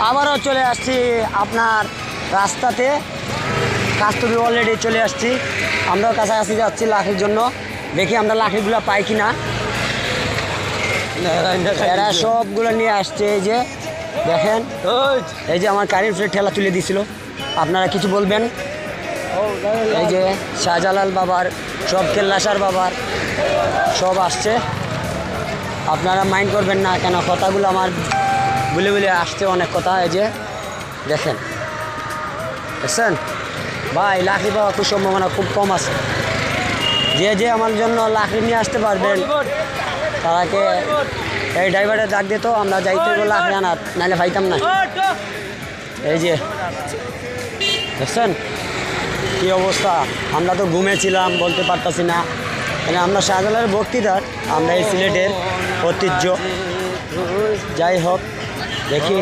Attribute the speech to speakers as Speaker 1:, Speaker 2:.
Speaker 1: আবারও চলে আসছি আপনার রাস্তাতে। কাস্তুরি অলরেডি চলে আসছি, আমরাও কাছাকাছি যাচ্ছি লাঠির জন্য। দেখি আমরা লাঠিগুলো পাই কিনা। এরা সবগুলো নিয়ে আসছে। এই যে দেখেন, এই যে আমার কারেন্ট ঠেলা তুলে দিয়েছিল। আপনারা কিছু বলবেন? এই যে শাহজালাল বাবার সব, কেল্লাসার বাবার সব আসছে। আপনারা মাইন্ড করবেন না, কেন কথাগুলো আমার বলে বলে আসছে অনেক কথা। এই যে দেখেন, বুঝছেন ভাই, লাকড়ি পাওয়া খুব সম্ভাবনা খুব কম আছে। যে যে আমার জন্য লাকড়ি নিয়ে আসতে পারবেন তারাকে এই ড্রাইভারের ডাক দিত, আমরা যাইতে লাকড়ি আনার, নাহলে পাইতাম না। এই যে বুঝছেন কী অবস্থা, আমরা তো ঘুমেছিলাম, বলতে পারতাছি না। মানে আমরা শাহজালালের বক্তৃতার, আমরা এই সিলেটের ঐতিহ্য। যাই হোক, দেখি